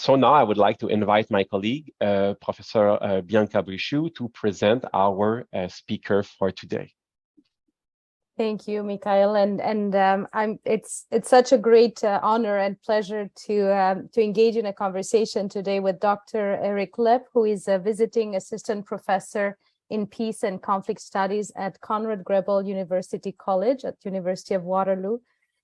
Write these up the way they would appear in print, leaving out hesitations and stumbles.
So now I would like to invite my colleague, Professor Bianca Brichoux, to present our speaker for today. Thank you, Mikhail, it's such a great honor and pleasure to engage in a conversation today with Dr. Eric Lepp, who is a visiting assistant professor in peace and conflict studies at Conrad Grebel University College at University of Waterloo.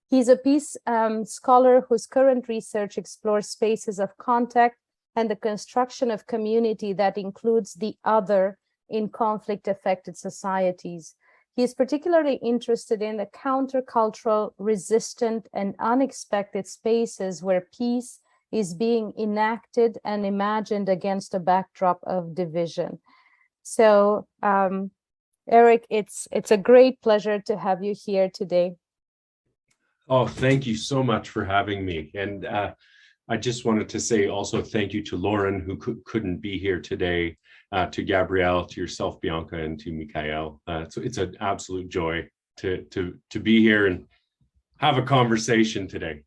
He's a peace scholar whose current research explores spaces of contact and the construction of community that includes the other in conflict-affected societies. He is particularly interested in the countercultural, resistant, and unexpected spaces where peace is being enacted and imagined against a backdrop of division. So, Eric, it's a great pleasure to have you here today. Oh, thank you so much for having me. And I just wanted to say also thank you to Lauren, who couldn't be here today, to Gabrielle, to yourself, Bianca, and to Mikhail. So it's an absolute joy to be here and have a conversation today.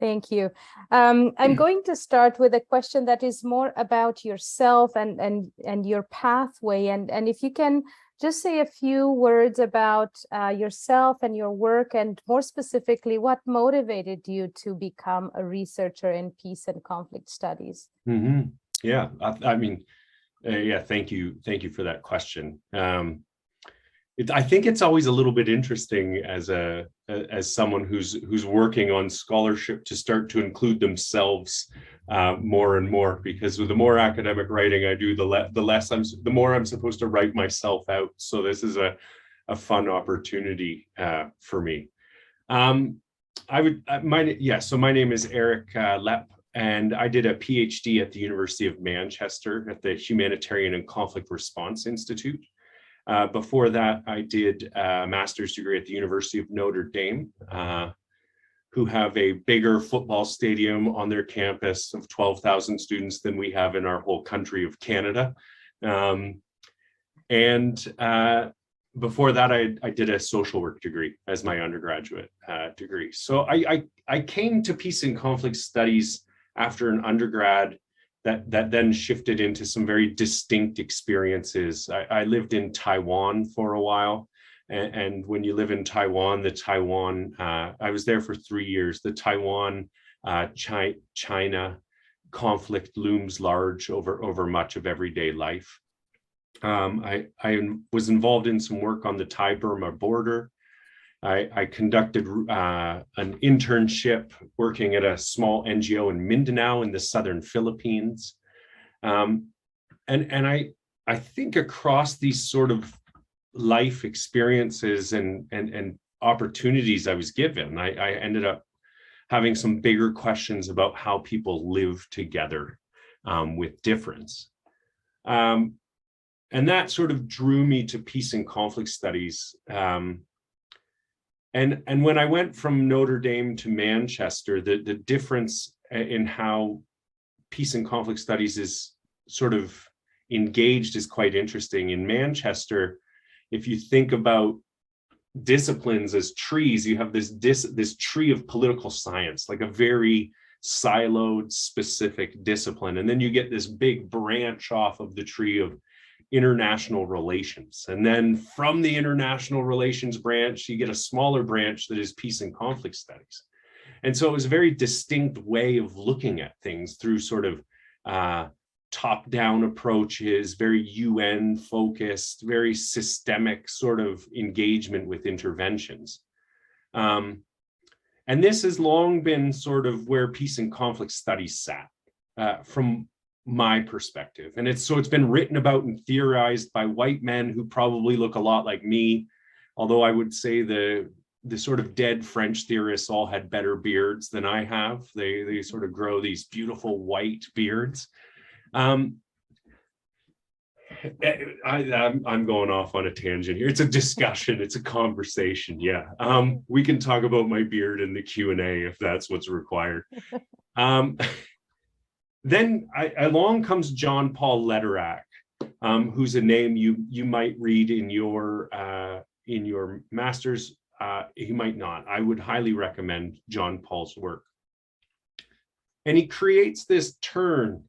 Thank you. I'm going to start with a question that is more about yourself and your pathway. And if you can just say a few words about yourself and your work, and more specifically, what motivated you to become a researcher in peace and conflict studies? Mm-hmm. Yeah, I mean, yeah, thank you for that question. I think it's always a little bit interesting as someone who's working on scholarship to start to include themselves more and more, because with the more academic writing I do, the more I'm supposed to write myself out. So this is a fun opportunity for me. So my name is Eric Lepp, and I did a Ph.D. at the University of Manchester at the Humanitarian and Conflict Response Institute. Before that, I did a master's degree at the University of Notre Dame, who have a bigger football stadium on their campus of 12,000 students than we have in our whole country of Canada. Before that, I did a social work degree as my undergraduate degree. So I came to peace and conflict studies after an undergrad that then shifted into some very distinct experiences. I lived in Taiwan for a while. And when you live in Taiwan, I was there for 3 years. The Taiwan, China conflict looms large over much of everyday life. I was involved in some work on the Thai-Burma border. I conducted an internship working at a small NGO in Mindanao in the southern Philippines. And I think across these sort of life experiences and opportunities I was given, I ended up having some bigger questions about how people live together with difference. And that sort of drew me to peace and conflict studies. And when I went from Notre Dame to Manchester, the difference in how peace and conflict studies is sort of engaged is quite interesting. In Manchester, if you think about disciplines as trees, you have this tree of political science, like a very siloed, specific discipline. And then you get this big branch off of the tree of international relations. And then from the international relations branch, you get a smaller branch that is peace and conflict studies. And so it was a very distinct way of looking at things through sort of top-down approaches, very UN focused, very systemic sort of engagement with interventions. And this has long been sort of where peace and conflict studies sat from my perspective. And it's been written about and theorized by white men who probably look a lot like me, although I would say the sort of dead French theorists all had better beards than I have. They sort of grow these beautiful white beards. I'm going off on a tangent here. It's a discussion. It's a conversation. Yeah. We can talk about my beard in the Q&A if that's what's required. Then along comes John Paul Lederach, who's a name you might read in your master's. He might not. I would highly recommend John Paul's work. And he creates this turn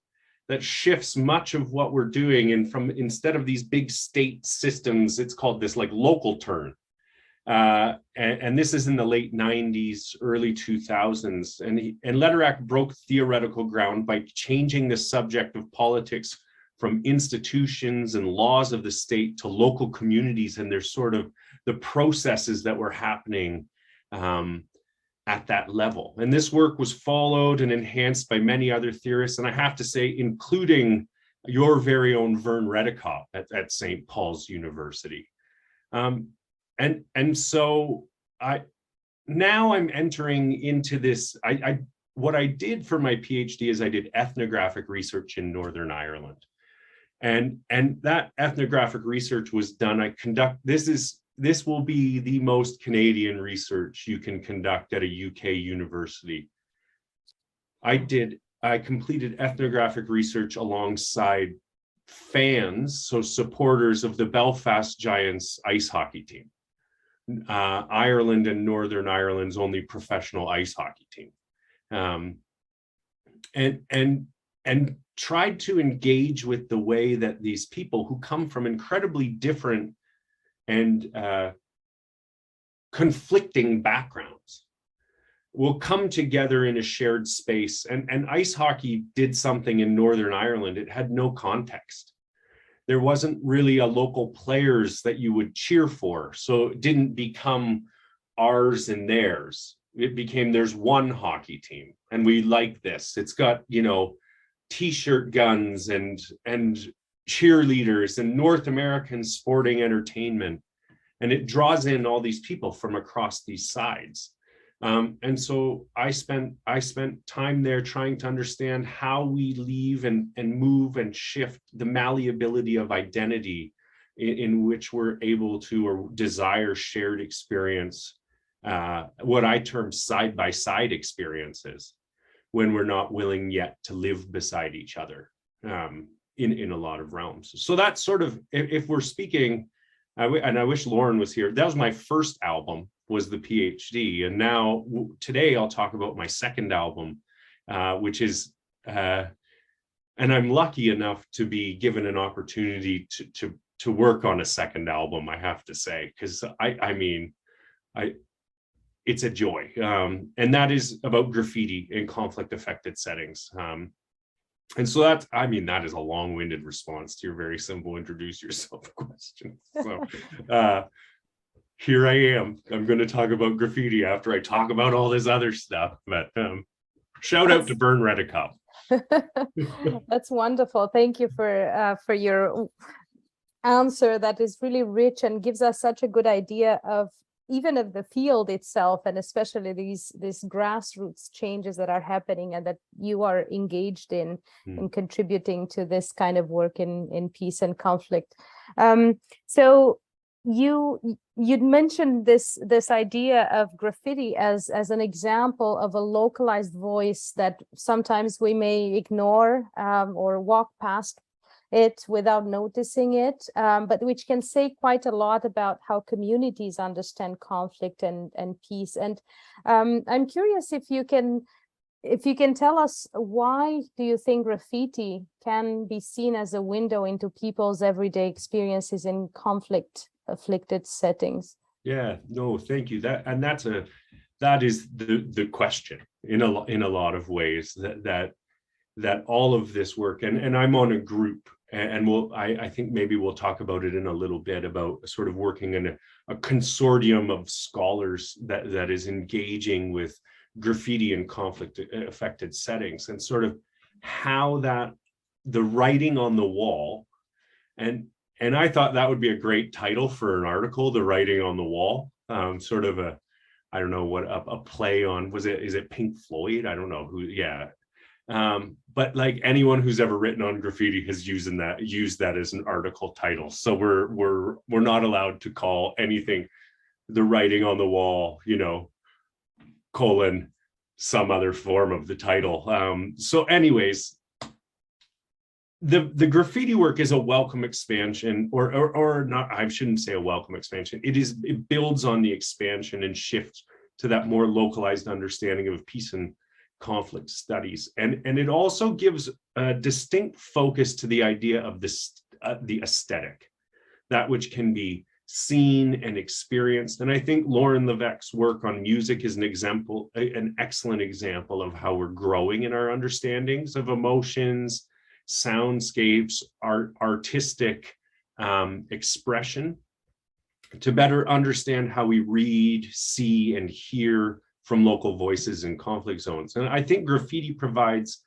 that shifts much of what we're doing, and from, instead of these big state systems, it's called this like local turn. And this is in the late 90s, early 2000s. And Lederach broke theoretical ground by changing the subject of politics from institutions and laws of the state to local communities, and there's sort of the processes that were happening at that level. And this work was followed and enhanced by many other theorists, and I have to say, including your very own Vern Redekop at St. Paul's University. And so now I'm entering into this. What I did for my PhD is I did ethnographic research in Northern Ireland. And that ethnographic research was done. This will be the most Canadian research you can conduct at a UK university. I completed ethnographic research alongside fans, so supporters of the Belfast Giants ice hockey team. Ireland and Northern Ireland's only professional ice hockey team. And tried to engage with the way that these people who come from incredibly different and conflicting backgrounds will come together in a shared space. And ice hockey did something in Northern Ireland. It had no context. There wasn't really a local players that you would cheer for. So it didn't become ours and theirs. It became, there's one hockey team and we like this. It's got, you know, t-shirt guns and cheerleaders and North American sporting entertainment. And it draws in all these people from across these sides. And so I spent time there trying to understand how we leave and move and shift the malleability of identity in which we're able to or desire shared experience, what I term side-by-side experiences, when we're not willing yet to live beside each other in a lot of realms. So that's sort of, if we're speaking, and I wish Lauren was here, that was my first album, was the Ph.D. And now today I'll talk about my second album, which is, and I'm lucky enough to be given an opportunity to work on a second album, I have to say, because it's a joy. And that is about graffiti in conflict-affected settings. And so that is a long-winded response to your very simple introduce yourself question. So here I am. I'm going to talk about graffiti after I talk about all this other stuff. But shout out to Vern Redekop. That's wonderful. Thank you for your answer. That is really rich and gives us such a good idea of even of the field itself, and especially these grassroots changes that are happening and that you are engaged in contributing to this kind of work in peace and conflict. So you'd mentioned this idea of graffiti as an example of a localized voice that sometimes we may ignore or walk past it without noticing it, but which can say quite a lot about how communities understand conflict and peace. And I'm curious if you can tell us, why do you think graffiti can be seen as a window into people's everyday experiences in conflict-afflicted settings? Yeah, no, thank you. That is the question in a lot of ways, that all of this work, and I'm on a group, and I think maybe we'll talk about it in a little bit, about sort of working in a consortium of scholars that is engaging with graffiti in conflict-affected settings, and sort of how that the writing on the wall, and I thought that would be a great title for an article, The Writing on the Wall, sort of I don't know what, a play on, is it Pink Floyd? I don't know who, yeah. But like anyone who's ever written on graffiti has used that as an article title. So we're not allowed to call anything The Writing on the Wall, colon some other form of the title. So anyways, the graffiti work is a welcome expansion, or not, I shouldn't say a welcome expansion. It builds on the expansion and shifts to that more localized understanding of peace and conflict studies. And it also gives a distinct focus to the idea of this, the aesthetic, that which can be seen and experienced. And I think Lauren Levesque's work on music is an example, an excellent example of how we're growing in our understandings of emotions, soundscapes, artistic expression, to better understand how we read, see, and hear from local voices in conflict zones. And I think graffiti provides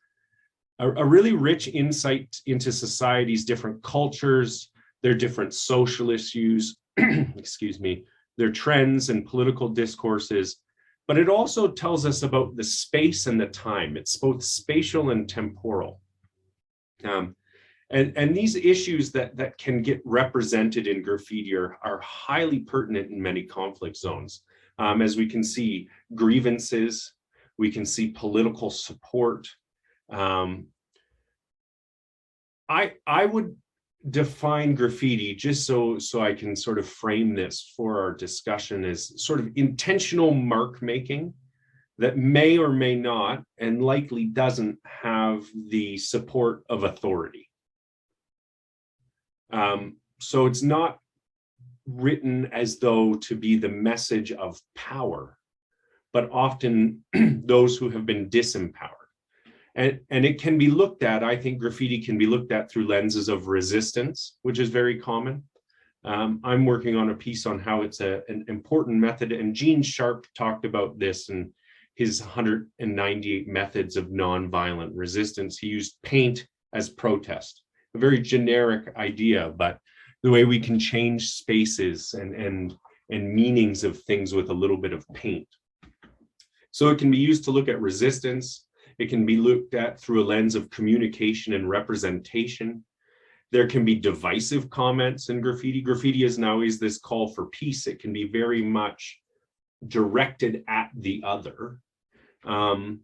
a really rich insight into society's different cultures, their different social issues, excuse me, their trends and political discourses, but it also tells us about the space and the time. It's both spatial and temporal. And these issues that can get represented in graffiti are highly pertinent in many conflict zones. As we can see, grievances, we can see political support. I would define graffiti, just so I can sort of frame this for our discussion, as sort of intentional mark making that may or may not, and likely doesn't, have the support of authority. So it's not written as though to be the message of power, but often those who have been disempowered. And it can be looked at, I think graffiti can be looked at through lenses of resistance, which is very common. I'm working on a piece on how it's an important method, and Gene Sharp talked about this in his 198 methods of nonviolent resistance. He used paint as protest, a very generic idea, but the way we can change spaces and meanings of things with a little bit of paint. So it can be used to look at resistance. It can be looked at through a lens of communication and representation. There can be divisive comments in graffiti. Graffiti is now always this call for peace. It can be very much directed at the other. And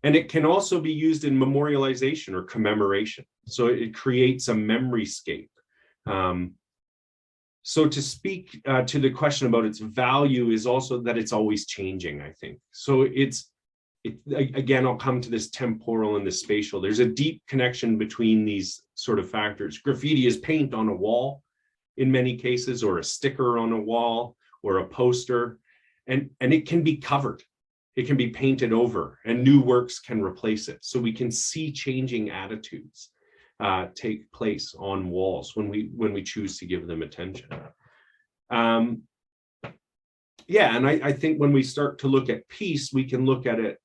it can also be used in memorialization or commemoration. So it creates a memory scape. So to speak to the question about its value is also that it's always changing, I think. So again, I'll come to this temporal and the spatial. There's a deep connection between these sort of factors. Graffiti is paint on a wall in many cases, or a sticker on a wall, or a poster, and it can be covered. It can be painted over, and new works can replace it. So we can see changing attitudes take place on walls when we choose to give them attention. Yeah, and I think when we start to look at peace, we can look at it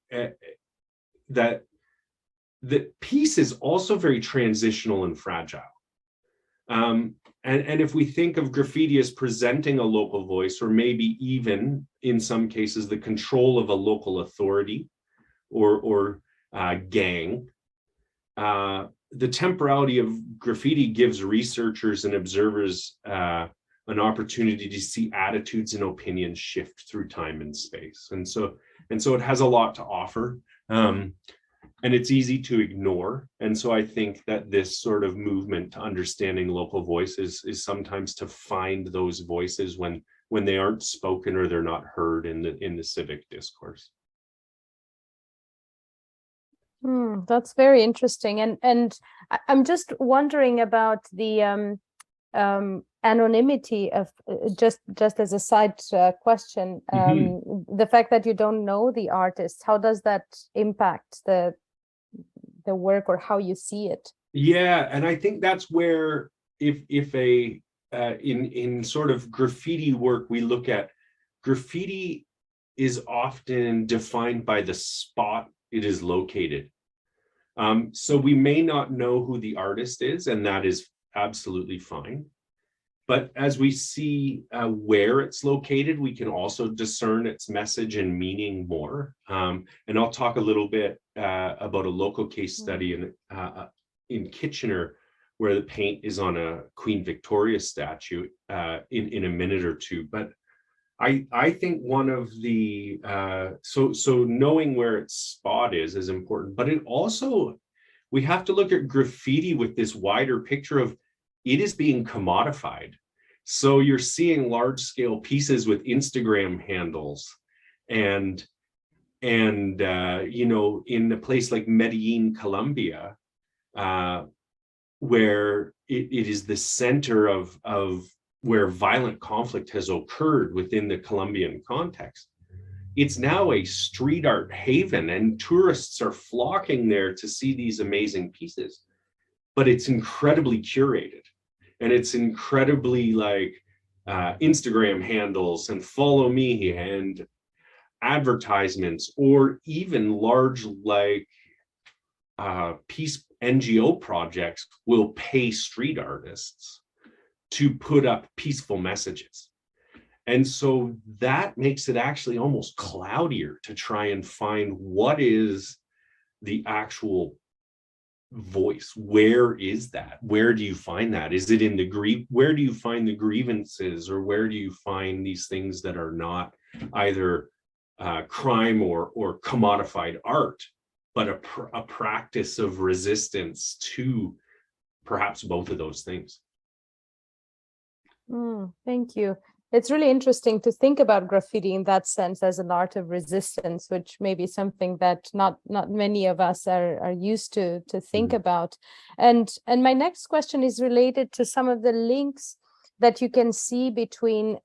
that peace is also very transitional and fragile. And if we think of graffiti as presenting a local voice, or maybe even in some cases the control of a local authority or gang, the temporality of graffiti gives researchers and observers an opportunity to see attitudes and opinions shift through time and space. And so it has a lot to offer, and it's easy to ignore. And so I think that this sort of movement to understanding local voices is sometimes to find those voices when they aren't spoken or they're not heard in the civic discourse. That's very interesting. And I'm just wondering about the anonymity of, just as a side question, the fact that you don't know the artist, how does that impact the work or how you see it? Yeah, and I think that's where if in sort of graffiti work, we look at graffiti is often defined by the spot it is located. So we may not know who the artist is, and that is absolutely fine. But as we see where it's located, we can also discern its message and meaning more. And I'll talk a little bit about a local case study in Kitchener, where the paint is on a Queen Victoria statue in a minute or two. But I think one of the so knowing where its spot is important, but it also, we have to look at graffiti with this wider picture of it is being commodified. So you're seeing large scale pieces with Instagram handles and you know, in a place like Medellin, Colombia, where it is the center of where violent conflict has occurred within the Colombian context. It's now a street art haven, and tourists are flocking there to see these amazing pieces. But it's incredibly curated, and it's incredibly like Instagram handles and follow me and advertisements, or even large like peace NGO projects will pay street artists to put up peaceful messages. And so that makes it actually almost cloudier to try and find what is the actual voice. Where is that? Where do you find that? Is it in the where do you find the grievances, or where do you find these things that are not either crime or commodified art, but a practice of resistance to perhaps both of those things? Thank you. It's really interesting to think about graffiti in that sense as an art of resistance, which may be something that not many of us are used to think about. And my next question is related to some of the links that you can see between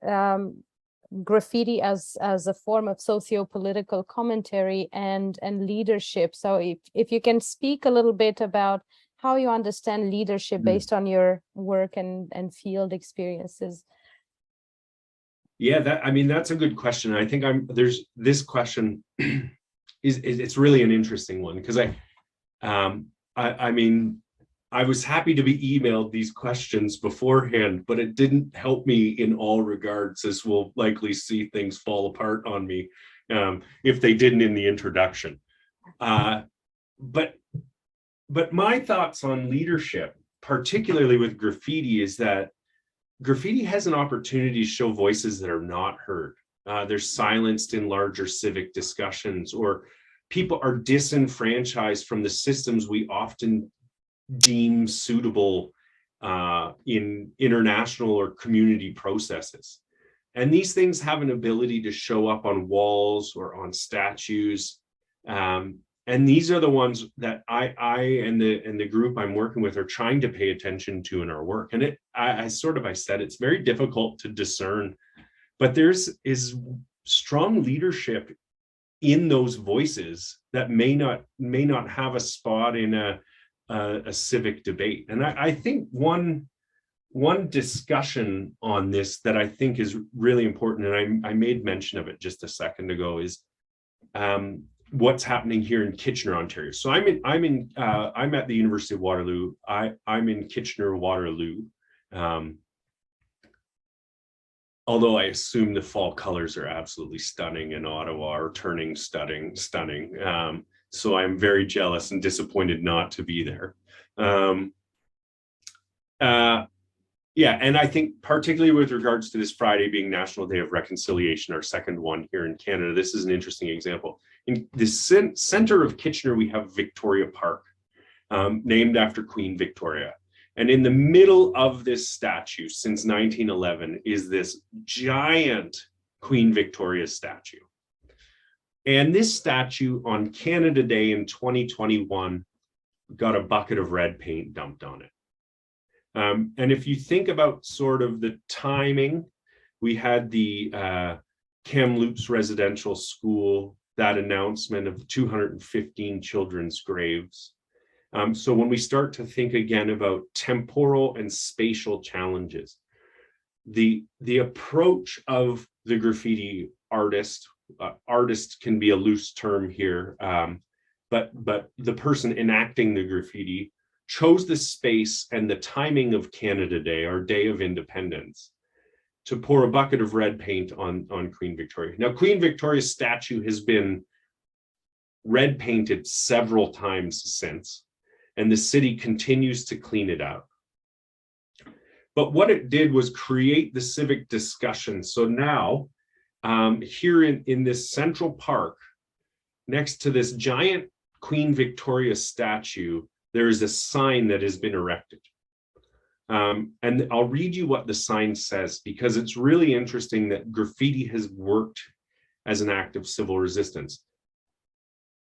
graffiti as a form of socio-political commentary and leadership. So if you can speak a little bit about how you understand leadership based on your work and field experiences. Yeah, I mean, that's a good question. I think there's this question it's really an interesting one, because I mean, I was happy to be emailed these questions beforehand, but it didn't help me in all regards, as we'll likely see things fall apart on me if they didn't in the introduction. But my thoughts on leadership, particularly with graffiti, is that graffiti has an opportunity to show voices that are not heard. They're silenced in larger civic discussions, or people are disenfranchised from the systems we often deem suitable in international or community processes. And these things have an ability to show up on walls or on statues. And these are the ones that I and the group I'm working with are trying to pay attention to in our work. And I said, it's very difficult to discern, but is strong leadership in those voices that may not have a spot in a civic debate. And I think one discussion on this that I think is really important, and I made mention of it just a second ago, is what's happening here in Kitchener, Ontario. So I'm at the University of Waterloo. I'm in Kitchener, Waterloo. Although I assume the fall colors are absolutely stunning, and Ottawa are turning stunning. So I'm very jealous and disappointed not to be there. Yeah, and I think particularly with regards to this Friday being National Day of Reconciliation, our second one here in Canada, this is an interesting example. In the center of Kitchener, we have Victoria Park, named after Queen Victoria. And in the middle of this statue, since 1911, is this giant Queen Victoria statue. And this statue on Canada Day in 2021 got a bucket of red paint dumped on it. And if you think about sort of the timing, we had the Kamloops Residential School, that announcement of 215 children's graves. So when we start to think again about temporal and spatial challenges, the approach of the graffiti artist, artist can be a loose term here, but the person enacting the graffiti chose the space and the timing of Canada Day, our Day of Independence, to pour a bucket of red paint on Queen Victoria. Now, Queen Victoria's statue has been red painted several times since, and the city continues to clean it out. But what it did was create the civic discussion. So now, here in this central park, next to this giant Queen Victoria statue, there is a sign that has been erected. And I'll read you what the sign says, because it's really interesting that graffiti has worked as an act of civil resistance.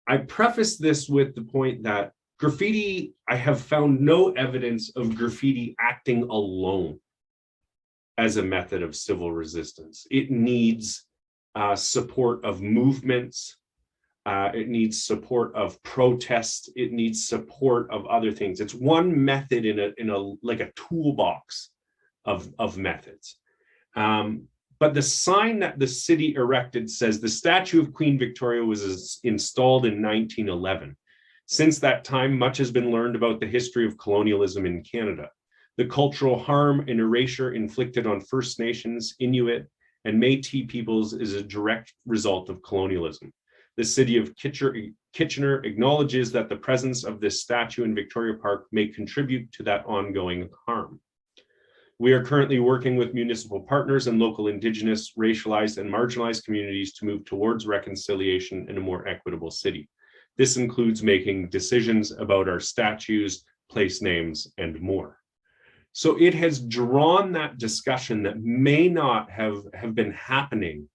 I preface this with the point that graffiti, I have found no evidence of graffiti acting alone as a method of civil resistance. It needs support of movements. It needs support of protest. It needs support of other things. It's one method in a like a toolbox of methods. But the sign that the city erected says the statue of Queen Victoria was installed in 1911. Since that time, much has been learned about the history of colonialism in Canada. The cultural harm and erasure inflicted on First Nations, Inuit, and Métis peoples is a direct result of colonialism. The city of Kitchener acknowledges that the presence of this statue in Victoria Park may contribute to that ongoing harm. We are currently working with municipal partners and local Indigenous, racialized, and marginalized communities to move towards reconciliation in a more equitable city. This includes making decisions about our statues, place names, and more. So it has drawn that discussion that may not have been happening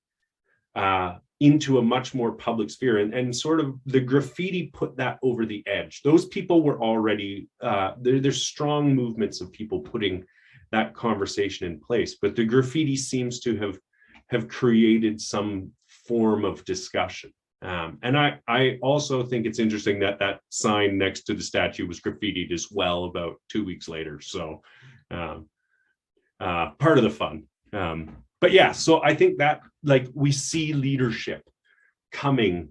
into a much more public sphere, and sort of the graffiti put that over the edge. Those people were already, there's strong movements of people putting that conversation in place, but the graffiti seems to have created some form of discussion. And I also think it's interesting that that sign next to the statue was graffitied as well about 2 weeks later. So part of the fun. But yeah, so I think that like we see leadership coming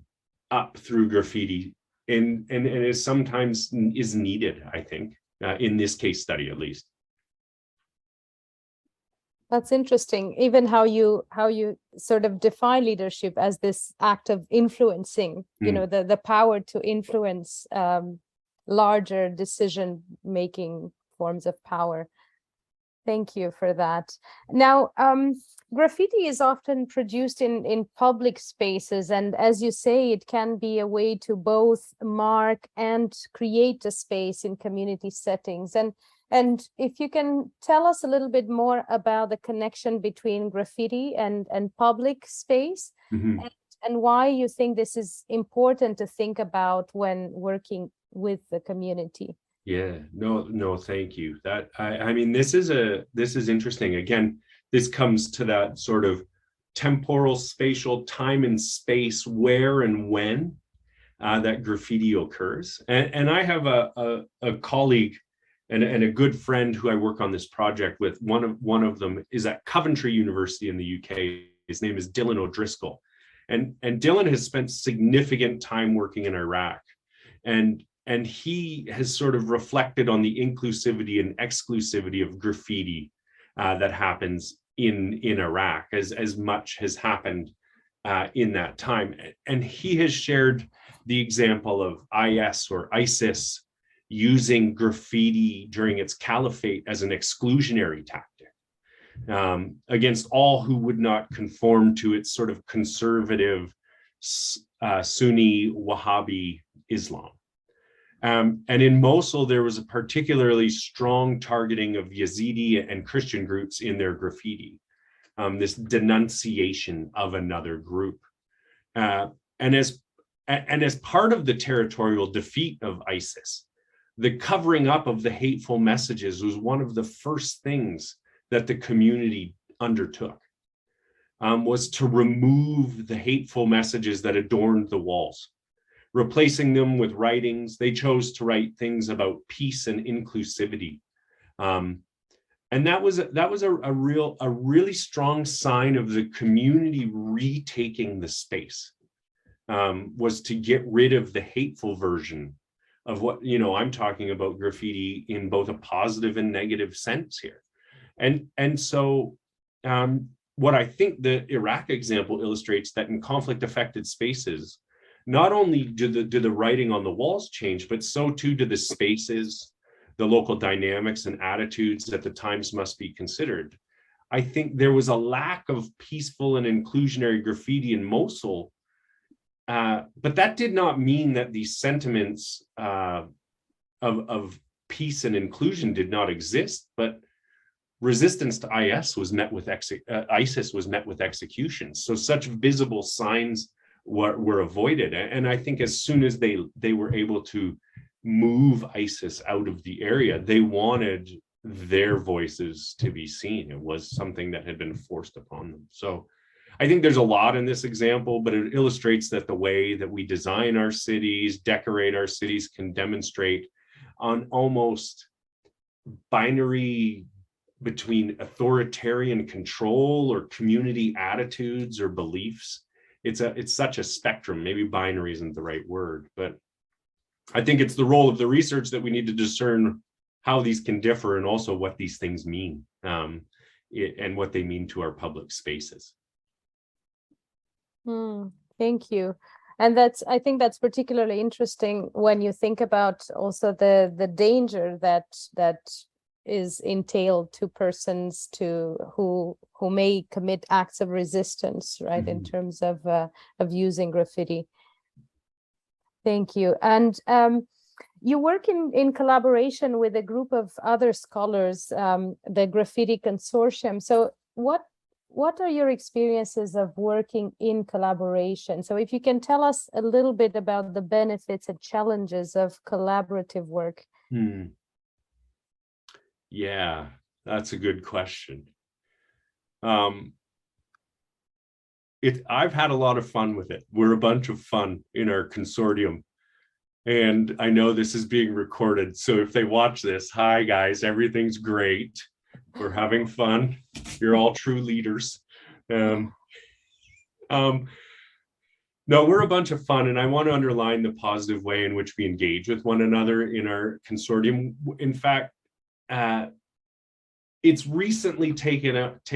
up through graffiti and it sometimes is needed, I think, in this case study at least. That's interesting. Even how you sort of define leadership as this act of influencing, you know, the power to influence larger decision-making forms of power. Thank you for that. Now, graffiti is often produced in public spaces, and as you say, it can be a way to both mark and create a space in community settings. And if you can tell us a little bit more about the connection between graffiti and public space, and why you think this is important to think about when working with the community. Yeah, no, thank you. That I mean, this is interesting. Again, this comes to that sort of temporal, spatial, time and space, where and when that graffiti occurs. And I have a colleague and a good friend who I work on this project with. One of them is at Coventry University in the UK. His name is Dylan O'Driscoll, and Dylan has spent significant time working in Iraq, and he has sort of reflected on the inclusivity and exclusivity of graffiti that happens in Iraq, as much has happened in that time. And he has shared the example of IS or ISIS using graffiti during its caliphate as an exclusionary tactic against all who would not conform to its sort of conservative Sunni Wahhabi Islam. And in Mosul, there was a particularly strong targeting of Yazidi and Christian groups in their graffiti, this denunciation of another group. And as part of the territorial defeat of ISIS, the covering up of the hateful messages was one of the first things that the community undertook, was to remove the hateful messages that adorned the walls. Replacing them with writings, they chose to write things about peace and inclusivity, and that was a really strong sign of the community retaking the space. Was to get rid of the hateful version of what, you know, I'm talking about graffiti in both a positive and negative sense here, and so what I think the Iraq example illustrates that in conflict-affected spaces, not only do the writing on the walls change, but so too do the spaces, the local dynamics and attitudes at the times must be considered. I think there was a lack of peaceful and inclusionary graffiti in Mosul, but that did not mean that these sentiments of peace and inclusion did not exist, but resistance to IS was met with ISIS was met with execution. So such visible signs were avoided. And I think as soon as they were able to move ISIS out of the area, they wanted their voices to be seen. It was something that had been forced upon them. So I think there's a lot in this example, but it illustrates that the way that we design our cities, decorate our cities, can demonstrate on almost binary between authoritarian control or community attitudes or beliefs. It's such a spectrum. Maybe binary isn't the right word, but I think it's the role of the research that we need to discern how these can differ and also what these things mean, and what they mean to our public spaces. Thank you. And I think that's particularly interesting when you think about also the danger that is entailed to persons who may commit acts of resistance, right, in terms of using graffiti. Thank you. And you work in collaboration with a group of other scholars, the Graffiti Consortium. So what are your experiences of working in collaboration? So if you can tell us a little bit about the benefits and challenges of collaborative work. Yeah, that's a good question. I've had a lot of fun with it. We're a bunch of fun in our consortium. And I know this is being recorded, so if they watch this, hi guys, everything's great. We're having fun. You're all true leaders. No, we're a bunch of fun, and I want to underline the positive way in which we engage with one another in our consortium. In fact, it's recently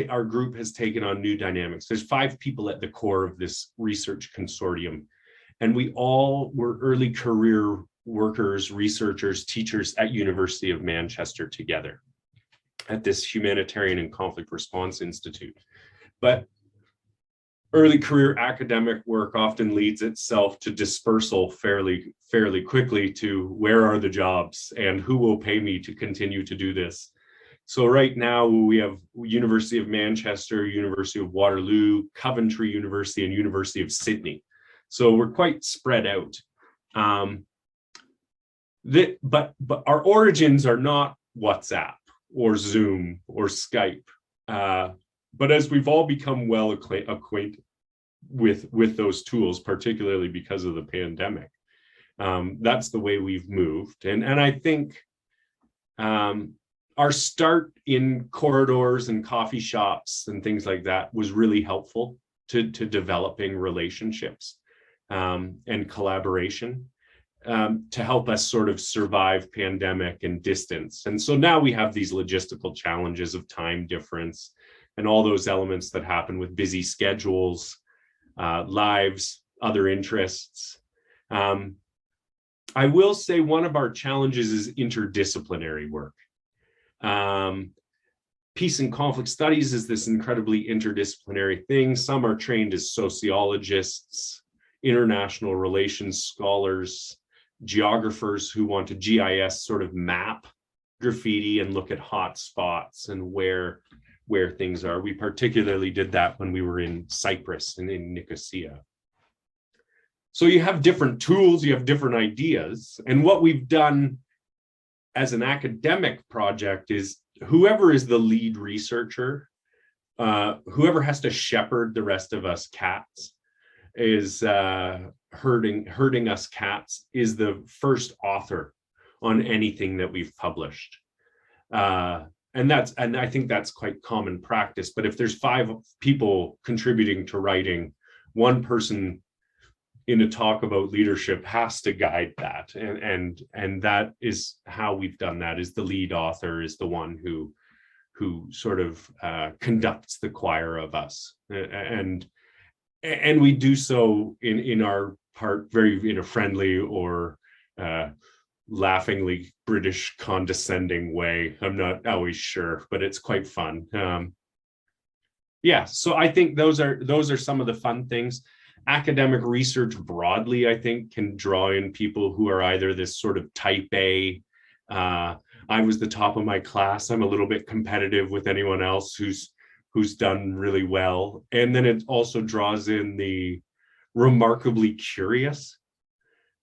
our group has taken on new dynamics. There's 5 people at the core of this research consortium, and we all were early career workers, researchers, teachers at University of Manchester together at this Humanitarian and Conflict Response Institute. But early career academic work often leads itself to dispersal fairly quickly to where are the jobs and who will pay me to continue to do this. So right now we have University of Manchester, University of Waterloo, Coventry University, and University of Sydney. So we're quite spread out. But our origins are not WhatsApp or Zoom or Skype. But as we've all become well acquainted with those tools, particularly because of the pandemic, that's the way we've moved. And I think our start in corridors and coffee shops and things like that was really helpful to developing relationships and collaboration to help us sort of survive pandemic and distance. And so now we have these logistical challenges of time difference and all those elements that happen with busy schedules, lives, other interests. I will say one of our challenges is interdisciplinary work. Peace and conflict studies is this incredibly interdisciplinary thing. Some are trained as sociologists, international relations scholars, geographers who want to GIS sort of map graffiti and look at hot spots and where things are. We particularly did that when we were in Cyprus and in Nicosia. So you have different tools, you have different ideas. And what we've done as an academic project is whoever is the lead researcher, whoever has to shepherd the rest of us cats is herding us cats is the first author on anything that we've published. And I think that's quite common practice. But if there's 5 people contributing to writing, one person in a talk about leadership has to guide that. And that is how we've done that, is the lead author is the one who sort of conducts the choir of us. And we do so in our part very in a friendly or laughingly British condescending way. I'm not always sure, but it's quite fun. Yeah, so I think those are some of the fun things. Academic research broadly, I think, can draw in people who are either this sort of type A. I was the top of my class. I'm a little bit competitive with anyone else who's done really well. And then it also draws in the remarkably curious.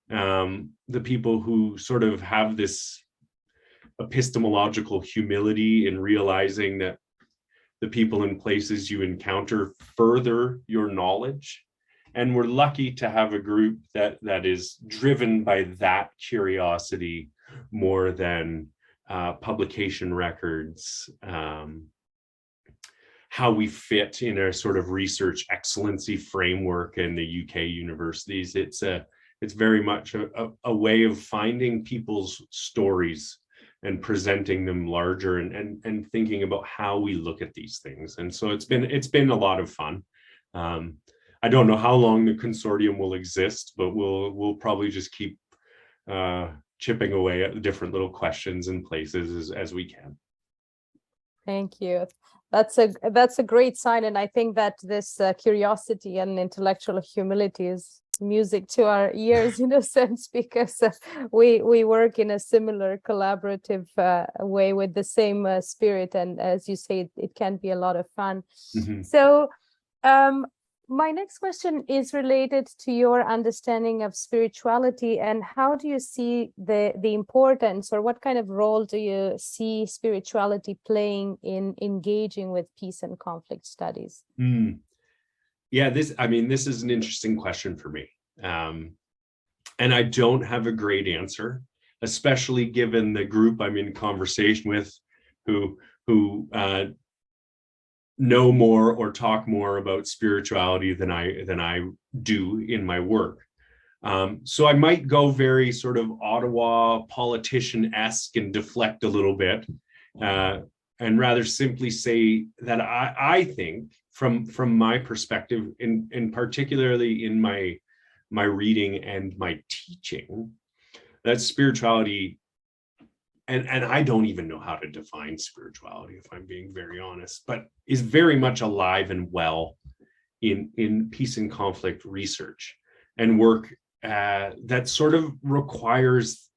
The people who sort of have this epistemological humility in realizing that the people and places you encounter further your knowledge. And we're lucky to have a group that is driven by that curiosity more than publication records, how we fit in a sort of research excellency framework in the UK universities. It's very much a way of finding people's stories and presenting them larger and thinking about how we look at these things. And so it's been a lot of fun. I don't know how long the consortium will exist, but we'll probably just keep chipping away at the different little questions and places as we can. Thank you. That's a great sign, and I think that this curiosity and intellectual humility is music to our ears in a sense, because we work in a similar collaborative way with the same spirit, and as you say, it can be a lot of fun. Mm-hmm. So my next question is related to your understanding of spirituality, and how do you see the importance, or what kind of role do you see spirituality playing in engaging with peace and conflict studies? Yeah, this is an interesting question for me. And I don't have a great answer, especially given the group I'm in conversation with who know more or talk more about spirituality than I do in my work. So I might go very sort of Ottawa politician-esque and deflect a little bit, and rather simply say that I think from my perspective, in particularly in my reading and my teaching, that spirituality, and I don't even know how to define spirituality, if I'm being very honest, but is very much alive and well in peace and conflict research and work that sort of requires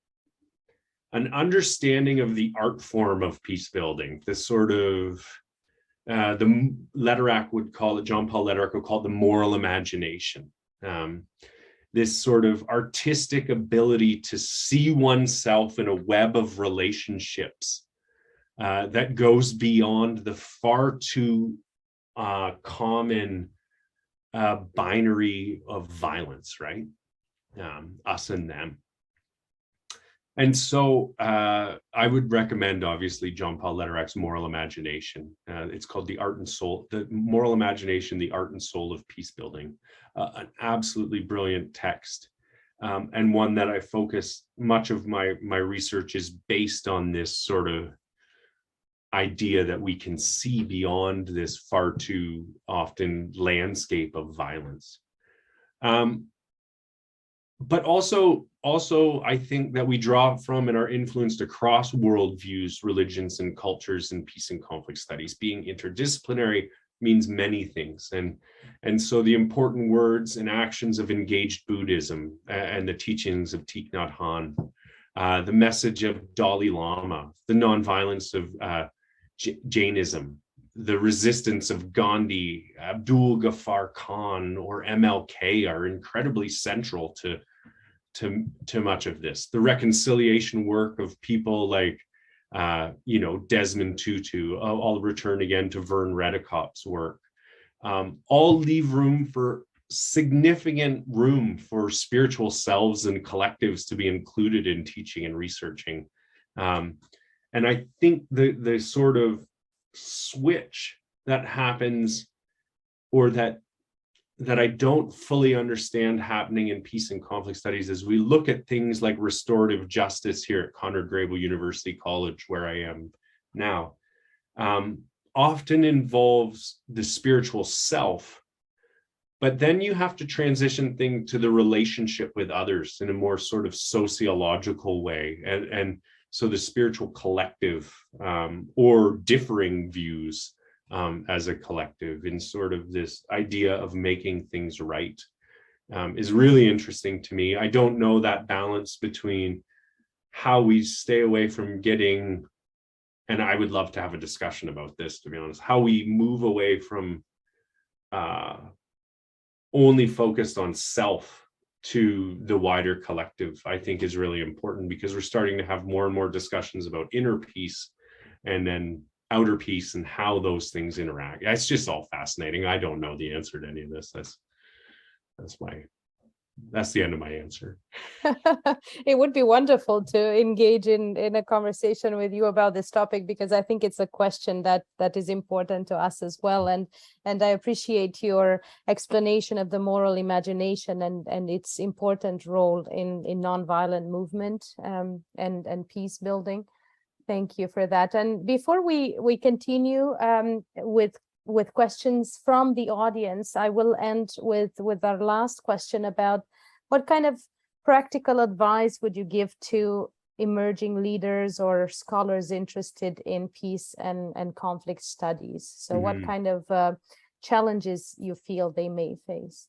an understanding of the art form of peace building, this sort of the Letterac would call it, John Paul Letterac would call it the moral imagination. This sort of artistic ability to see oneself in a web of relationships that goes beyond the far too common binary of violence, right? Us and them. And so I would recommend, obviously, John Paul Letterac's Moral Imagination. It's called The Art and Soul, the Moral Imagination, The Art and Soul of Peace Building. An absolutely brilliant text, and one that I focus much of my research is based on this sort of idea that we can see beyond this far too often landscape of violence. But also I think that we draw from and are influenced across worldviews, religions, and cultures in peace and conflict studies. Being interdisciplinary means many things, and so the important words and actions of engaged Buddhism and the teachings of Thich Nhat Hanh, the message of Dalai Lama, the nonviolence of Jainism, the resistance of Gandhi, Abdul Ghaffar Khan, or MLK are incredibly central to much of this. The reconciliation work of people like Desmond Tutu. I'll return again to Vern Redekop's work. All leave significant room for spiritual selves and collectives to be included in teaching and researching. And I think the sort of switch that happens, or that I don't fully understand happening in peace and conflict studies, as we look at things like restorative justice here at Conrad Grebel University College, where I am now, often involves the spiritual self, but then you have to transition things to the relationship with others in a more sort of sociological way, and so the spiritual collective, or differing views as a collective in sort of this idea of making things right, is really interesting to me. I don't know that balance between how we stay away from getting, and I would love to have a discussion about this, to be honest, how we move away from only focused on self to the wider collective, I think is really important, because we're starting to have more and more discussions about inner peace and then outer peace and how those things interact. It's just all fascinating. I don't know the answer to any of this. That's the end of my answer. It would be wonderful to engage in a conversation with you about this topic, because I think it's a question that is important to us as well. And I appreciate your explanation of the moral imagination and its important role in nonviolent movement and peace building. Thank you for that. And before we continue with questions from the audience, I will end with our last question about what kind of practical advice would you give to emerging leaders or scholars interested in peace and conflict studies? So what kind of challenges you feel they may face?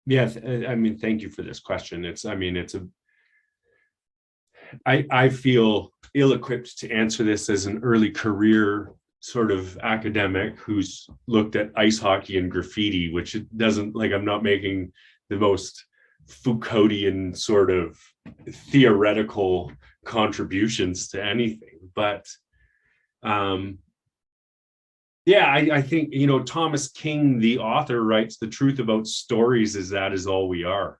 Yes, I mean, thank you for this question. I feel ill-equipped to answer this as an early career sort of academic who's looked at ice hockey and graffiti, which it doesn't, like, I'm not making the most Foucauldian sort of theoretical contributions to anything. But yeah, I think, you know, Thomas King, the author, writes, the truth about stories is that is all we are.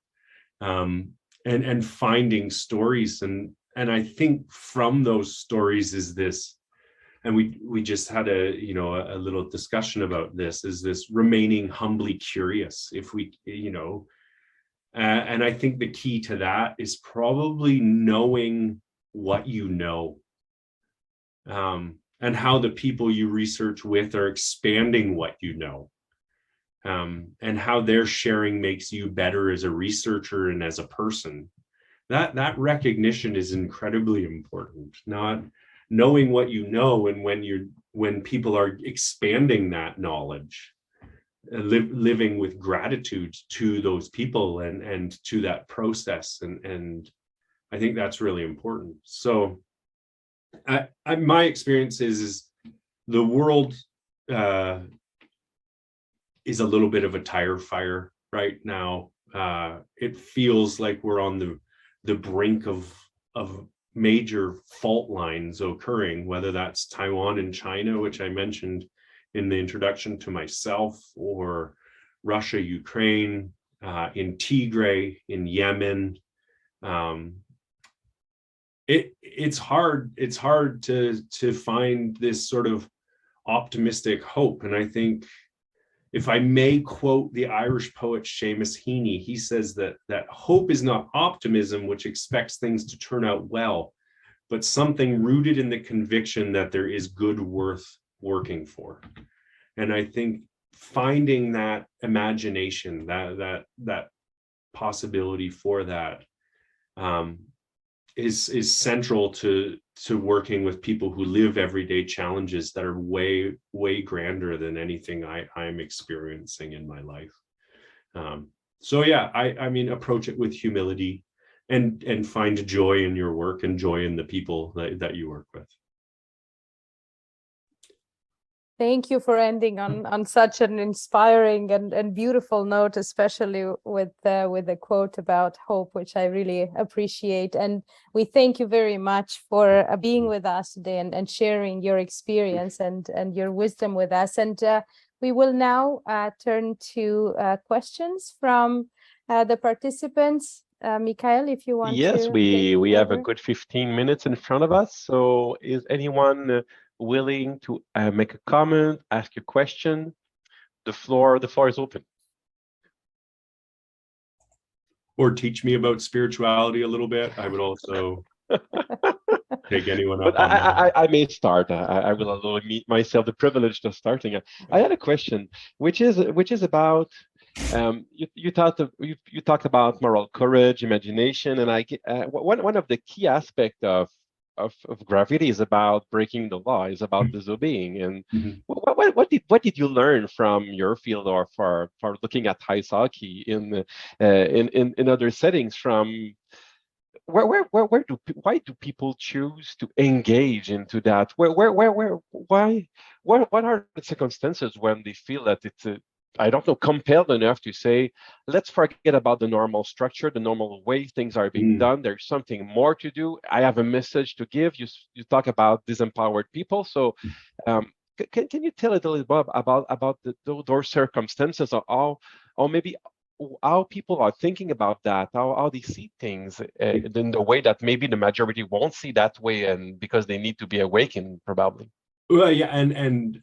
And finding stories. And I think from those stories is this, and we just had a little discussion about this, is this remaining humbly curious. If we, you know, and I think the key to that is probably knowing what you know, and how the people you research with are expanding what you know, and how their sharing makes you better as a researcher and as a person. That recognition is incredibly important. Not knowing what you know, and when people are expanding that knowledge, living with gratitude to those people and to that process, and I think that's really important. So my experience is the world is a little bit of a tire fire right now. It feels like we're on the brink of major fault lines occurring, whether that's Taiwan and China, which I mentioned in the introduction to myself, or Russia, Ukraine, in Tigray, in Yemen. It's hard to find this sort of optimistic hope. And I think, if I may quote the Irish poet Seamus Heaney, he says that hope is not optimism, which expects things to turn out well, but something rooted in the conviction that there is good worth working for. And I think finding that imagination, that possibility for that, is central to working with people who live everyday challenges that are way grander than anything I'm experiencing in my life. So yeah, I mean, approach it with humility and find joy in your work and joy in the people that you work with. Thank you for ending on such an inspiring and beautiful note, especially with the quote about hope, which I really appreciate. And we thank you very much for being with us today and sharing your experience and your wisdom with us. And we will now turn to questions from the participants. Mikhail, if you want to. Yes, we have a good 15 minutes in front of us. So is anyone willing to make a comment, ask a question? The floor is open. Or teach me about spirituality a little bit. I would also take anyone up on that. I may start. I will allow myself the privilege of starting. I had a question, which is about you talked about moral courage, imagination, and one of the key aspects of Graffiti is about breaking the law, is about disobeying. And what did you learn from your field, or for looking at ice hockey in other settings? From why do people choose to engage into that? Why? What are the circumstances when they feel that I don't know, compelled enough to say, let's forget about the normal structure, the normal way things are being done. There's something more to do. I have a message to give. You talk about disempowered people. So can you tell a little bit about those circumstances, or maybe how people are thinking about that, how they see things in the way that maybe the majority won't see that way, and because they need to be awakened, probably. Well, yeah, and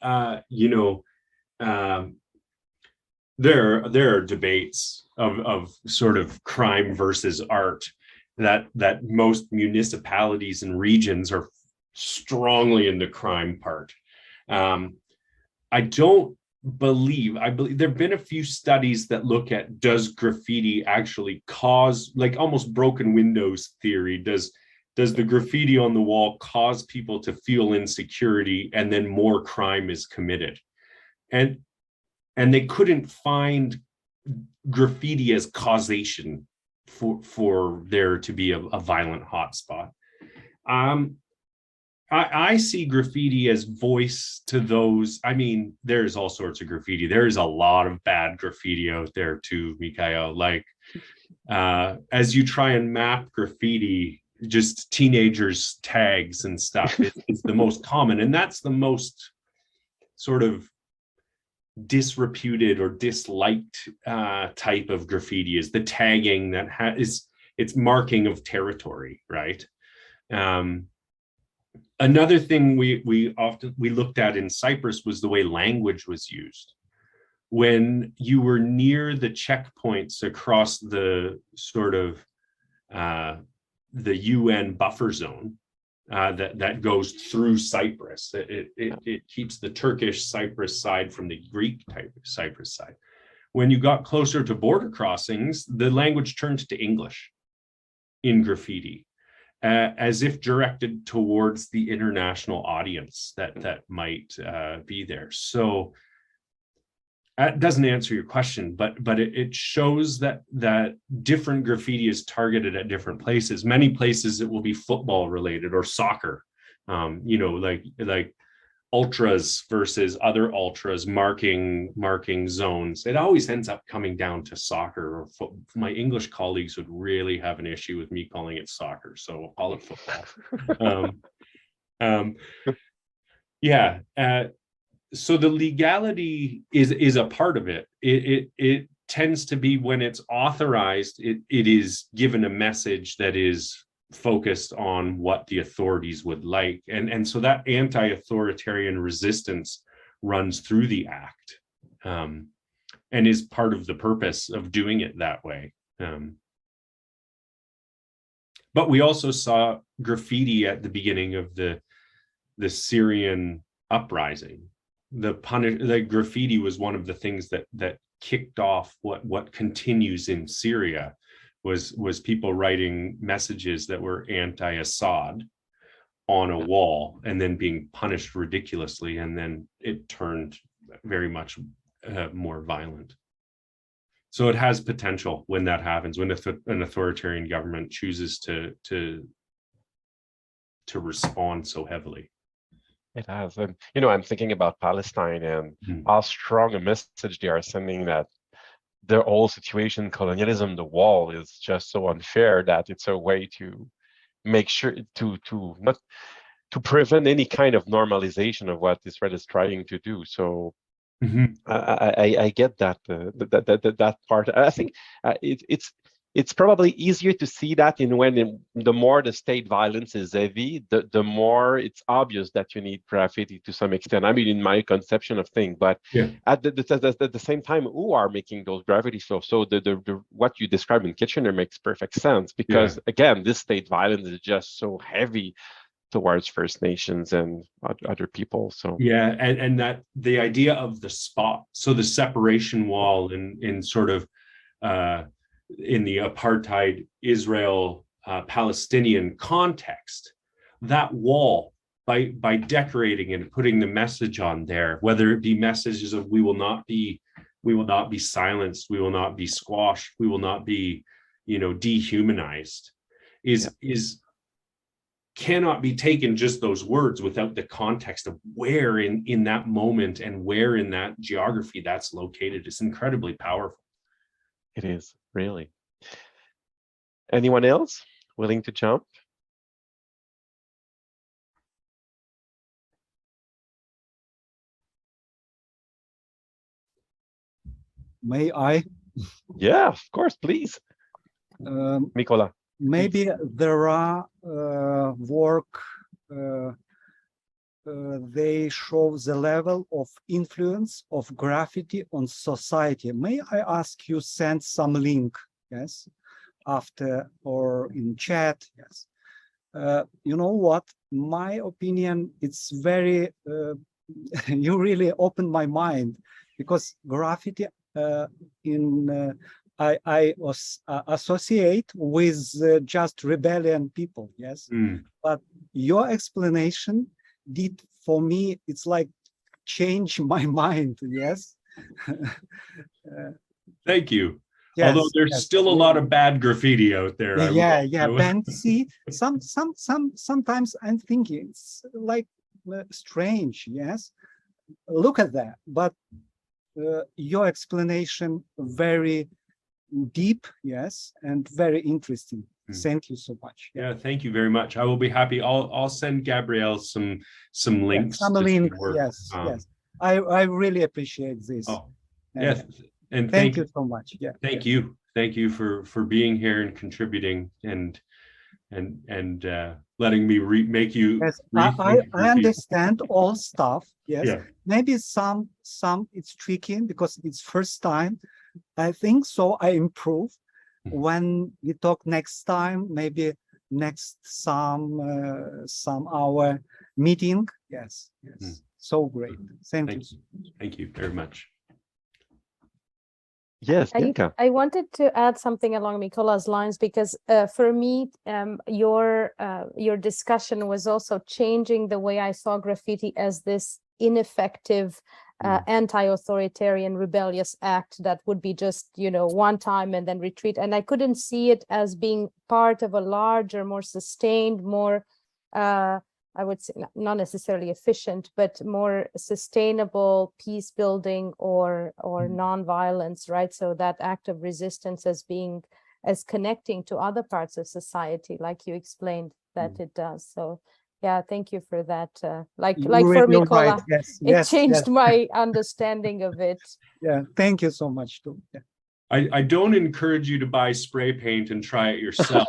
there are debates of sort of crime versus art that most municipalities and regions are strongly in the crime part. I believe there have been a few studies that look at, does graffiti actually cause, like almost broken windows theory, does the graffiti on the wall cause people to feel insecurity and then more crime is committed? And they couldn't find graffiti as causation for there to be a violent hotspot. I see graffiti as voice to those. I mean, there's all sorts of graffiti. There's a lot of bad graffiti out there too, Mikhail. Like, as you try and map graffiti, just teenagers' tags and stuff is the most common. And that's the most sort of disreputed or disliked type of graffiti, is the tagging that it's marking of territory, right? Another thing we looked at in Cyprus was the way language was used. When you were near the checkpoints across the sort of the UN buffer zone that goes through Cyprus, it keeps the Turkish Cyprus side from the Greek type Cyprus side. When you got closer to border crossings, the language turned to English in graffiti, as if directed towards the international audience that might be there. So that doesn't answer your question, but it shows that different graffiti is targeted at different places. Many places it will be football related or soccer, like ultras versus other ultras marking zones. It always ends up coming down to soccer or football. My English colleagues would really have an issue with me calling it soccer, so we'll call it football. So the legality is a part of it. It tends to be, when it's authorized, it is given a message that is focused on what the authorities would like. And so that anti-authoritarian resistance runs through the act, and is part of the purpose of doing it that way. But we also saw graffiti at the beginning of the Syrian uprising. The graffiti was one of the things that kicked off what continues in Syria, was people writing messages that were anti-Assad on a wall and then being punished ridiculously, and then it turned very much more violent. So it has potential when that happens, when an authoritarian government chooses to respond so heavily. It has. And, I'm thinking about Palestine and how strong a message they are sending, that the whole situation, colonialism, the wall, is just so unfair that it's a way to make sure to prevent any kind of normalization of what Israel is trying to do. So I get that that part. I think it's probably easier to see that the more the state violence is heavy, the more it's obvious that you need graffiti to some extent. I mean, in my conception of things, but at the same time, who are making those graffiti stuff? So the what you described in Kitchener makes perfect sense, because again, this state violence is just so heavy towards First Nations and other people. So and that the idea of the spot, so the separation wall in sort of in the apartheid Israel Palestinian context, that wall, by decorating and putting the message on there, whether it be messages of we will not be silenced, we will not be squashed, we will not be dehumanized, is cannot be taken just those words without the context of where in that moment and where in that geography that's located. It's incredibly powerful. It is, really. Anyone else willing to jump? May I? Yeah, of course, please. Mikola. Maybe there are work, they show the level of influence of graffiti on society. May I ask you send some link, yes, after or in chat, yes. You know what, my opinion, it's very, you really opened my mind, because graffiti I was associate with just rebellion people, yes. But your explanation did for me, it's like change my mind, yes. Thank you. Yes, although there's still a lot of bad graffiti out there. And see, sometimes I'm thinking it's like strange, yes. Look at that, but your explanation very deep, yes, and very interesting. Thank you so much. Yeah, thank you very much. I will be happy. I'll send Gabrielle some links. Some links, yes, yes. I really appreciate this. Oh, yes, and thank you so much. Yeah, thank you for being here and contributing and letting me make you. Yes, I understand all stuff. Yes, yeah. Maybe some it's tricky because it's first time. I think so. I improve when we talk next time. Maybe next some hour meeting. Yes, yes. So great. Thank you. Thank you very much. Yes, Bianca. I wanted to add something along Mikola's lines, because for me, your discussion was also changing the way I saw graffiti as this ineffective anti-authoritarian rebellious act that would be just, one time and then retreat. And I couldn't see it as being part of a larger, more sustained, more I would say not necessarily efficient, but more sustainable peace building or non-violence, right? So that act of resistance as connecting to other parts of society, like you explained that it does. So yeah, thank you for that. Like for Mikola, right. Yes, it changed my understanding of it. Yeah, thank you so much too. Yeah. I don't encourage you to buy spray paint and try it yourself.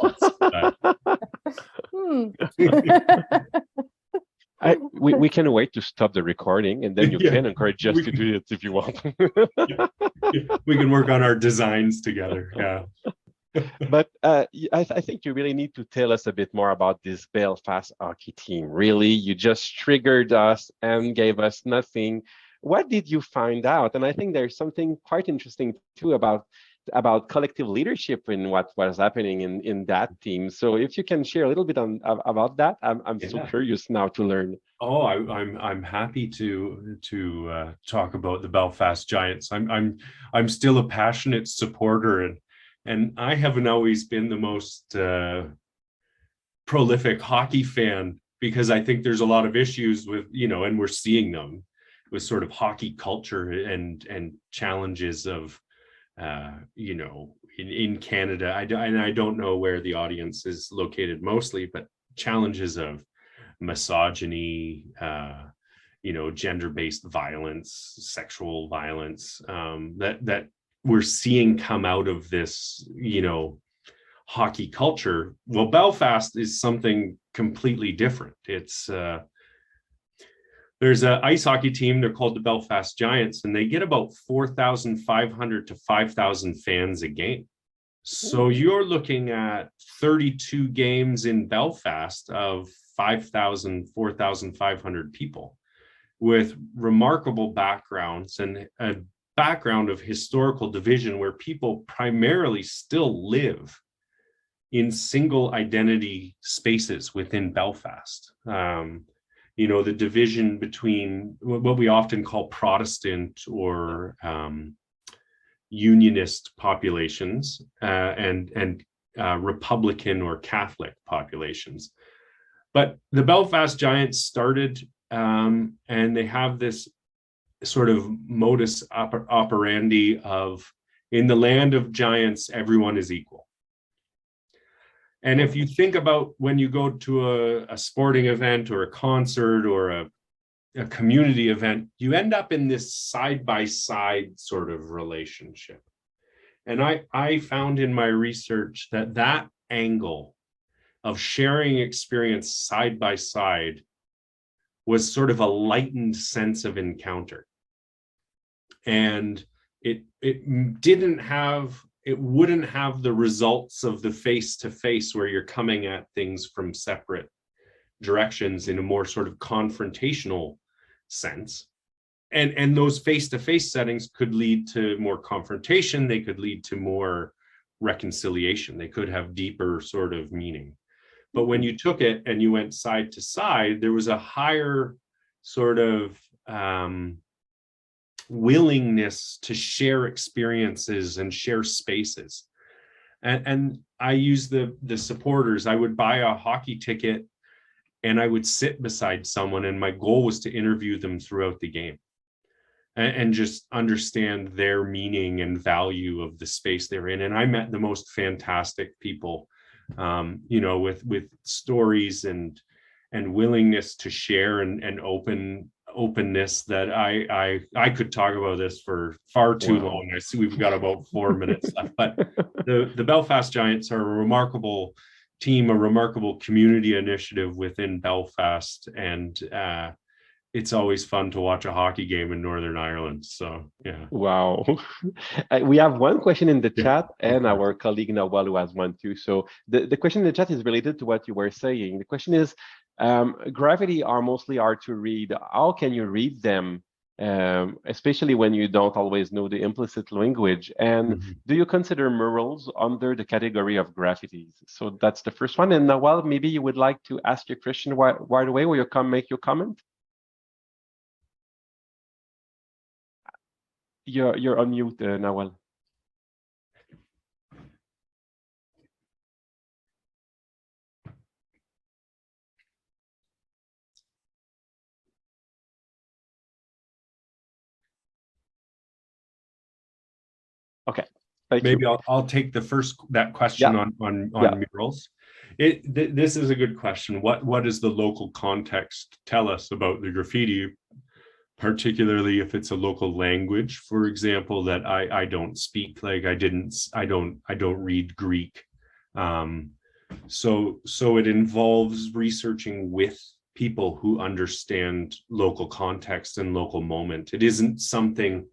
We can wait to stop the recording, and then you can encourage us to do it if you want. We can work on our designs together. Yeah. But I think you really need to tell us a bit more about this Belfast hockey team. Really, you just triggered us and gave us nothing. What did you find out? And I think there's something quite interesting too about collective leadership in what was happening in that team. So if you can share a little bit about that, I'm so curious now to learn. Oh, I'm happy to talk about the Belfast Giants. I'm still a passionate supporter, and I haven't always been the most prolific hockey fan, because I think there's a lot of issues with, and we're seeing them with sort of hockey culture and challenges of in Canada, I don't know where the audience is located mostly, but challenges of misogyny, gender-based violence, sexual violence, that we're seeing come out of this, hockey culture. Well, Belfast is something completely different. It's there's an ice hockey team, they're called the Belfast Giants, and they get about 4,500 to 5,000 fans a game. So you're looking at 32 games in Belfast of 5,000, 4,500 people with remarkable backgrounds and a background of historical division where people primarily still live in single identity spaces within Belfast. The division between what we often call Protestant or Unionist populations and Republican or Catholic populations. But the Belfast Giants started, and they have this sort of modus operandi of, in the land of giants, everyone is equal. And if you think about when you go to a sporting event or a concert or a community event, you end up in this side-by-side sort of relationship. And I found in my research that that angle of sharing experience side by side was sort of a lightened sense of encounter. And it wouldn't have the results of the face-to-face where you're coming at things from separate directions in a more sort of confrontational sense. And those face-to-face settings could lead to more confrontation. They could lead to more reconciliation. They could have deeper sort of meaning. But when you took it and you went side to side, there was a higher sort of willingness to share experiences and share spaces. And I use the supporters. I would buy a hockey ticket and I would sit beside someone, and my goal was to interview them throughout the game and just understand their meaning and value of the space they're in. And I met the most fantastic people, with stories and willingness to share and openness that I could talk about this for far too long. I see we've got about 4 minutes left, but the Belfast Giants are a remarkable team, a remarkable community initiative within Belfast, and it's always fun to watch a hockey game in Northern Ireland. So, yeah. Wow. We have one question in the chat, and our colleague Nawal has one too. So the question in the chat is related to what you were saying. The question is, Graffiti are mostly hard to read. How can you read them, especially when you don't always know the implicit language? And do you consider murals under the category of graffitis? So that's the first one. And Nawal, maybe you would like to ask your question right away, or you can make your comment. You're on mute, Nawal. Okay. Maybe I'll take that question on murals. This is a good question. What does the local context tell us about the graffiti, particularly if it's a local language, for example, that I don't speak, like I don't read Greek. So it involves researching with people who understand local context and local moment. It isn't something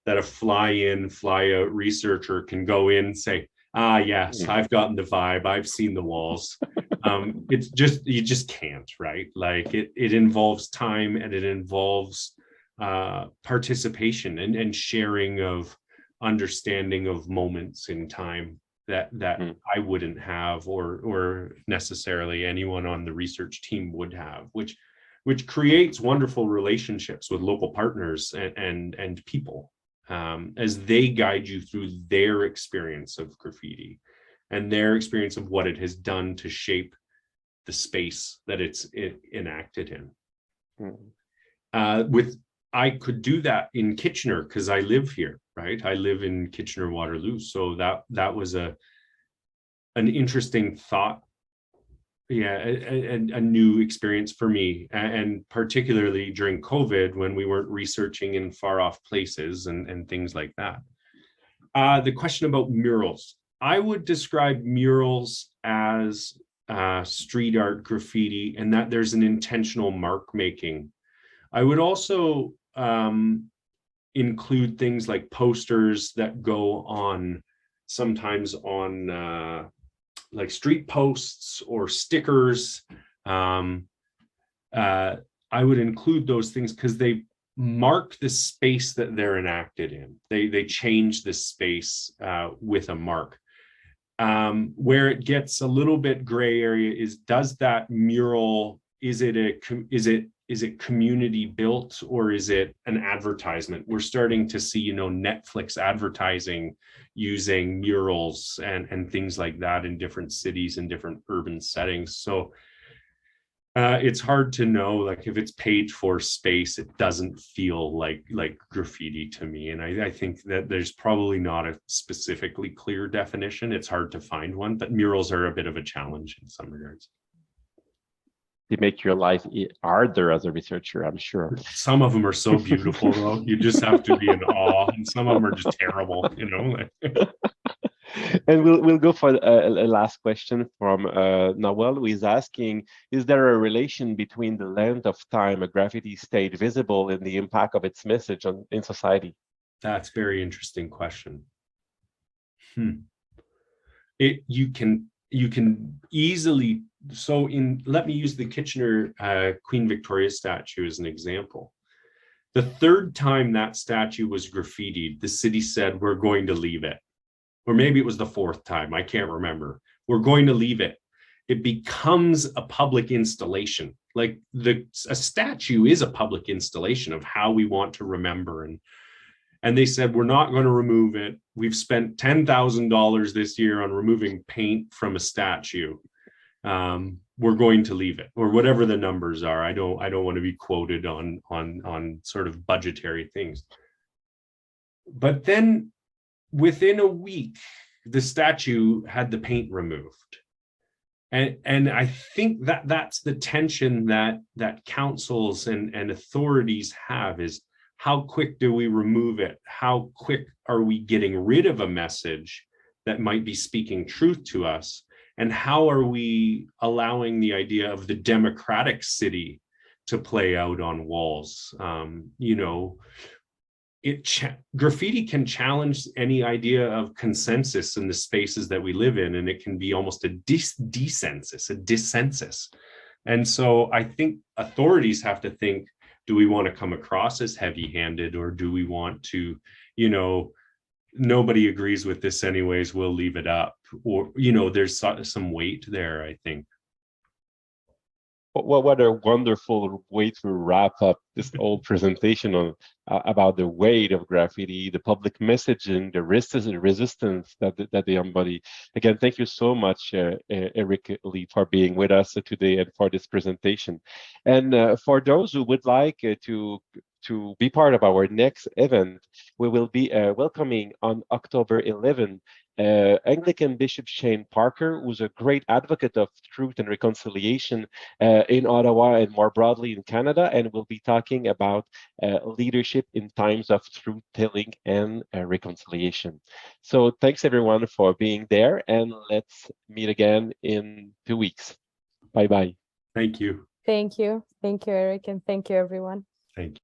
that a fly-in, fly-out researcher can go in and say, yes, I've gotten the vibe, I've seen the walls. It's just, you just can't, right? Like it involves time, and it involves participation and sharing of understanding of moments in time that I wouldn't have, or necessarily anyone on the research team would have, which creates wonderful relationships with local partners and people as they guide you through their experience of graffiti and their experience of what it has done to shape the space that it's enacted in. I could do that in Kitchener because I live here, right? I live in Kitchener, Waterloo. So that was an interesting thought. Yeah, a new experience for me, and particularly during COVID when we weren't researching in far off places and things like that. The question about murals. I would describe murals as street art graffiti, and that there's an intentional mark making. I would also include things like posters that go on, sometimes on like street posts or stickers. I would include those things because they mark the space that they're enacted in. They change the space with a mark. Where it gets a little bit gray area is, does that mural, is it community built, or is it an advertisement? We're starting to see, Netflix advertising using murals and things like that in different cities and different urban settings. So It's hard to know. Like if it's paid for space, it doesn't feel like graffiti to me. And I think that there's probably not a specifically clear definition. It's hard to find one, but murals are a bit of a challenge in some regards. They make your life harder as a researcher, I'm sure. Some of them are so beautiful, though. You just have to be in awe, and some of them are just terrible, you know. And we'll go for a last question from Nawal, who is asking, is there a relation between the length of time a graffiti stayed visible and the impact of its message in society? That's a very interesting question. You can easily, let me use the Kitchener Queen Victoria statue as an example. The third time that statue was graffitied, the city said, we're going to leave it. Or maybe it was the fourth time, I can't remember. We're going to leave it. It becomes a public installation. Like a statue is a public installation of how we want to remember. And they said, we're not going to remove it. We've spent $10,000 this year on removing paint from a statue. We're going to leave it, or whatever the numbers are. I don't want to be quoted on sort of budgetary things. But then within a week, the statue had the paint removed. And I think that that's the tension that councils and authorities have, is how quick do we remove it? How quick are we getting rid of a message that might be speaking truth to us? And how are we allowing the idea of the democratic city to play out on walls? Graffiti can challenge any idea of consensus in the spaces that we live in, and it can be almost a dissensus. And so I think authorities have to think, do we want to come across as heavy-handed, or do we want to, nobody agrees with this anyways, we'll leave it up? Or, there's some weight there, I think. What a wonderful way to wrap up this whole presentation on about the weight of graffiti, the public messaging, the resistance that they embody. Again, thank you so much, Eric Lee, for being with us today and for this presentation. And for those who would like to be part of our next event, we will be welcoming on October 11 Anglican Bishop Shane Parker, who's a great advocate of truth and reconciliation in Ottawa and more broadly in Canada, and we'll be talking about leadership in times of truth-telling and reconciliation. So thanks everyone for being there, and let's meet again in 2 weeks. Bye-bye. Thank you. Thank you. Thank you, Eric, and thank you, everyone. Thank you.